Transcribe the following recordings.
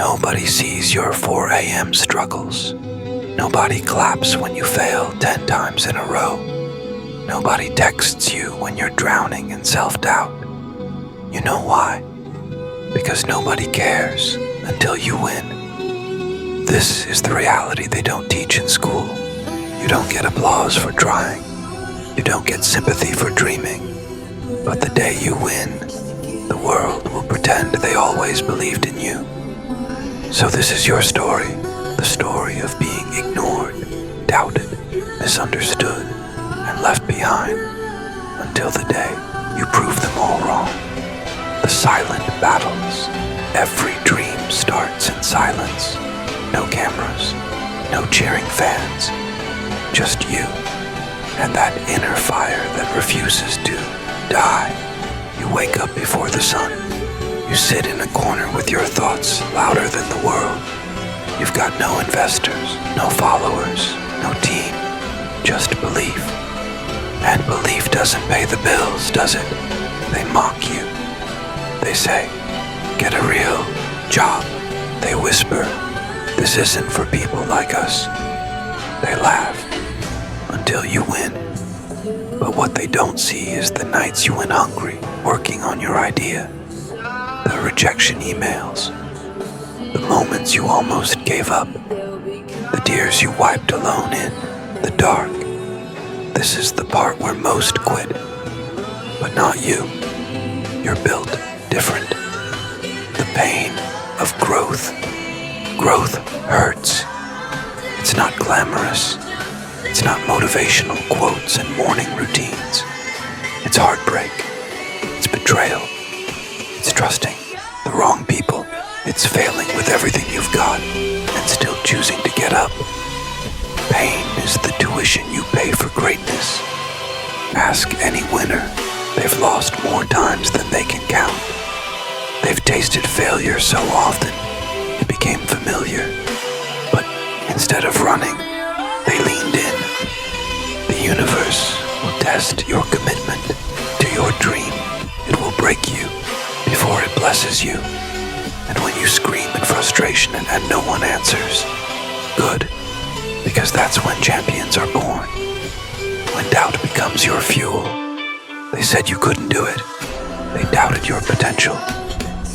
Nobody sees your 4 a.m. struggles. Nobody claps when you fail 10 times in a row. Nobody texts you when you're drowning in self-doubt. You know why? Because nobody cares until you win. This is the reality they don't teach in school. You don't get applause for trying. You don't get sympathy for dreaming. But the day you win, the world will pretend they always believed in you. So this is your story, the story of being ignored, doubted, misunderstood, and left behind until the day you prove them all wrong. The silent battles. Every dream starts in silence. No cameras, no cheering fans, just you and that inner fire that refuses to die. You wake up before the sun. You sit in a corner with your thoughts louder than the world. You've got no investors, no followers, no team, just belief. And belief doesn't pay the bills, does it? They mock you. They say, get a real job. They whisper, this isn't for people like us. They laugh until you win. But what they don't see is the nights you went hungry, working on your idea. The rejection emails. The moments you almost gave up. The tears you wiped alone in the dark. This is the part where most quit. But not you. You're built different. The pain of growth. Growth hurts. It's not glamorous. It's not motivational quotes and morning routines. It's heartbreak. It's betrayal. It's trusting the wrong people. It's failing with everything you've got and still choosing to get up. Pain is the tuition you pay for greatness. Ask any winner. They've lost more times than they can count. They've tasted failure so often, it became familiar. But instead of running, they leaned in. The universe will test your commitment to your dream. It will break you before it blesses you. And when you scream in frustration and no one answers, good, because that's when champions are born. When doubt becomes your fuel. They said you couldn't do it. They doubted your potential.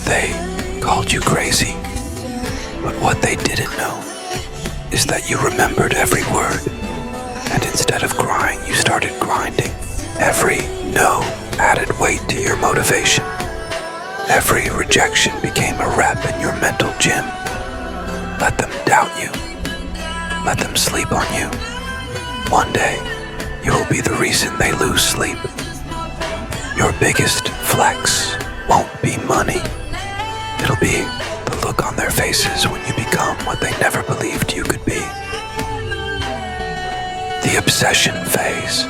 They called you crazy. But what they didn't know is that you remembered every word. And instead of crying, you started grinding. Every no added weight to your motivation. Every rejection became a rep in your mental gym. Let them doubt you. Let them sleep on you. One day, you will be the reason they lose sleep. Your biggest flex won't be money. It'll be the look on their faces when you become what they never believed you could be. The obsession phase.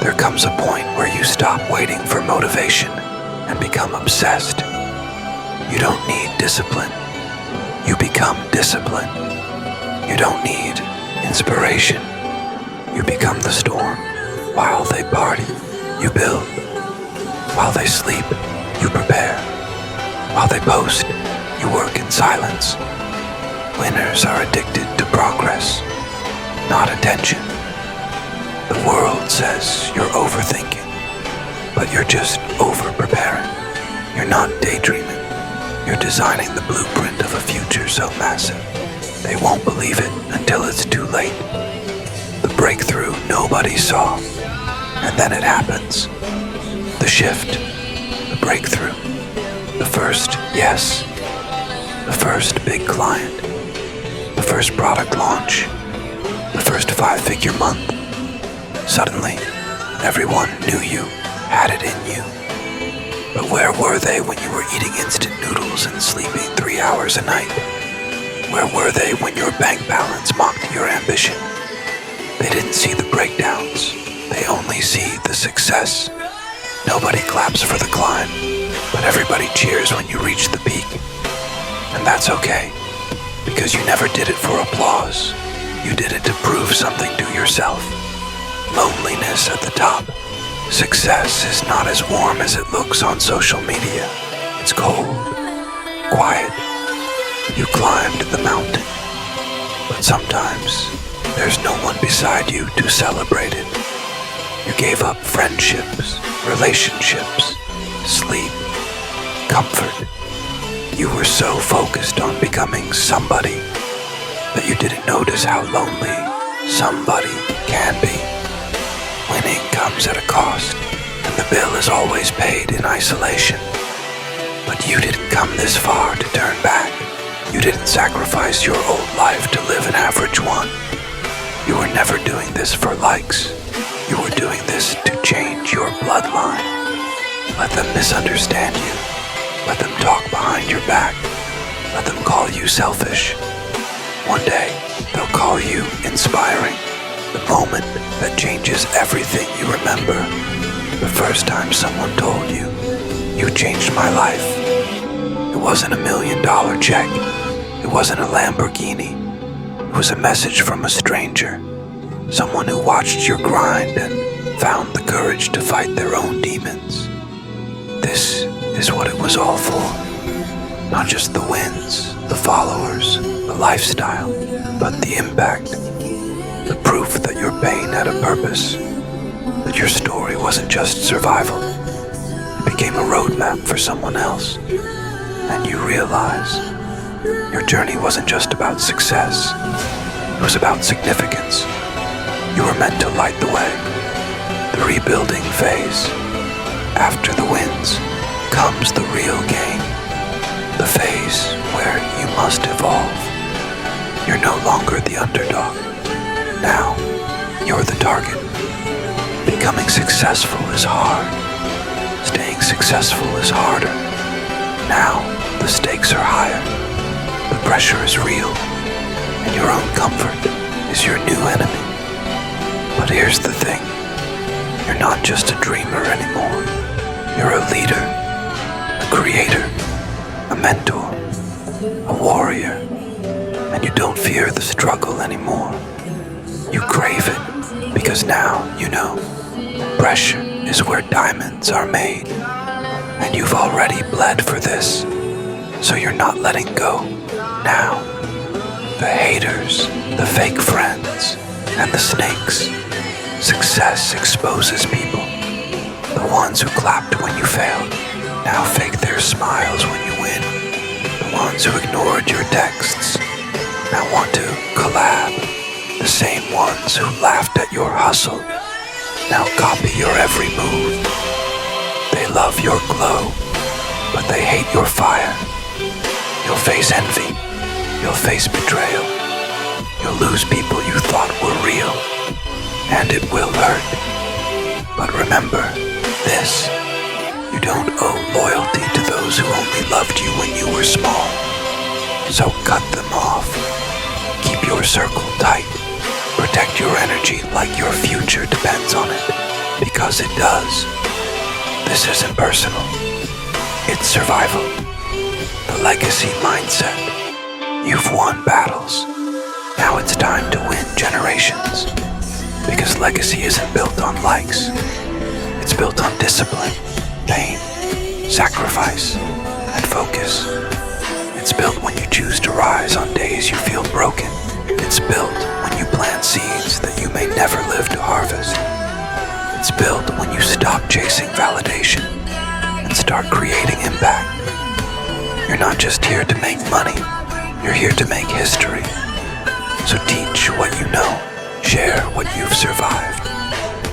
There comes a point where you stop waiting for motivation and become obsessed. You don't need discipline. You become discipline. You don't need inspiration. You become the storm. While they party, you build. While they sleep, you prepare. While they post, you work in silence. Winners are addicted to progress, not attention. The world says you're overthinking, but you're just over-preparing. You're not daydreaming. You're designing the blueprint of a future so massive, they won't believe it until it's too late. The breakthrough nobody saw, and then it happens. The shift, the breakthrough, the first yes, the first big client, the first product launch, the first 5-figure month. Suddenly, everyone knew you, had it in you. But where were they when you were eating instant noodles and sleeping 3 hours a night? Where were they when your bank balance mocked your ambition? They didn't see the breakdowns. They only see the success. Nobody claps for the climb, but everybody cheers when you reach the peak. And that's okay, because you never did it for applause. You did it to prove something to yourself. Loneliness at the top. Success is not as warm as it looks on social media. It's cold, quiet, You climbed the mountain, but sometimes there's no one beside you to celebrate it. You gave up friendships, relationships, sleep, comfort. You were so focused on becoming somebody that you didn't notice how lonely somebody can be. Winning comes at a cost, and the bill is always paid in isolation. But you didn't come this far to turn back. You didn't sacrifice your old life to live an average one. You were never doing this for likes. You were doing this to change your bloodline. Let them misunderstand you. Let them talk behind your back. Let them call you selfish. One day, they'll call you inspiring. The moment that changes everything you remember. The first time someone told you, "You changed my life." It wasn't $1 million check. It wasn't a Lamborghini. It was a message from a stranger. Someone who watched your grind and found the courage to fight their own demons. This is what it was all for. Not just the wins, the followers, the lifestyle, but the impact. The proof that your pain had a purpose. That your story wasn't just survival. It became a roadmap for someone else. And you realize your journey wasn't just about success. It was about significance. You were meant to light the way. The rebuilding phase. After the wins comes the real game. The phase where you must evolve. You're no longer the underdog. Now, you're the target. Becoming successful is hard. Staying successful is harder. Now, the stakes are higher. The pressure is real. And your own comfort is your new enemy. But here's the thing. You're not just a dreamer anymore. You're a leader, a creator, a mentor, a warrior. And you don't fear the struggle anymore. You crave it because now you know pressure is where diamonds are made. And you've already bled for this, so you're not letting go now. The haters, the fake friends, and the snakes. Success exposes people. The ones who clapped when you failed now fake their smiles when you win. The ones who ignored your texts now want to collab. The same ones who laughed at your hustle now copy your every move. They love your glow, but they hate your fire. You'll face envy. You'll face betrayal. You'll lose people you thought were real, and it will hurt. But remember this, you don't owe loyalty to those who only loved you when you were small. So cut them off. Keep your circle tight. Protect your energy like your future depends on it, because it does. This isn't personal. It's survival. The legacy mindset. You've won battles. Now it's time to win generations. Because legacy isn't built on likes. It's built on discipline, pain, sacrifice, and focus. It's built when you choose to rise on days you feel broken. It's built when you plant seeds that you may never live to harvest. It's built when you stop chasing validation and start creating impact. You're not just here to make money, you're here to make history. So teach what you know, share what you've survived,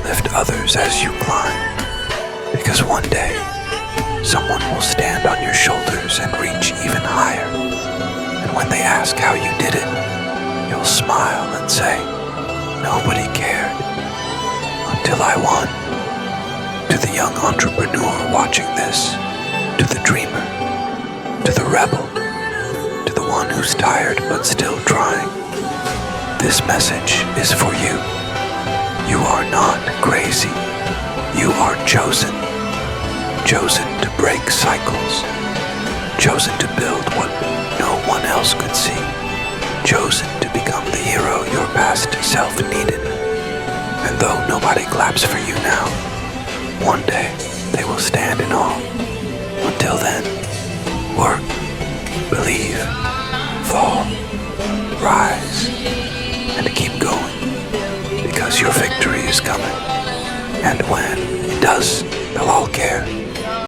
lift others as you climb. Because one day, someone will stand on your shoulders and reach even higher. And when they ask how you did it, you'll smile and say, nobody cared until I won. To the young entrepreneur watching this, to the dreamer, to the rebel, to the one who's tired but still trying, this message is for you. You are not crazy. You are chosen. Chosen to break cycles. Chosen to build what no one else could see. Chosen to become the hero your past self needed. And though nobody claps for you now, one day they will stand in awe. Until then, work, believe, rise and to keep going, because your victory is coming. And when it does, they'll all care.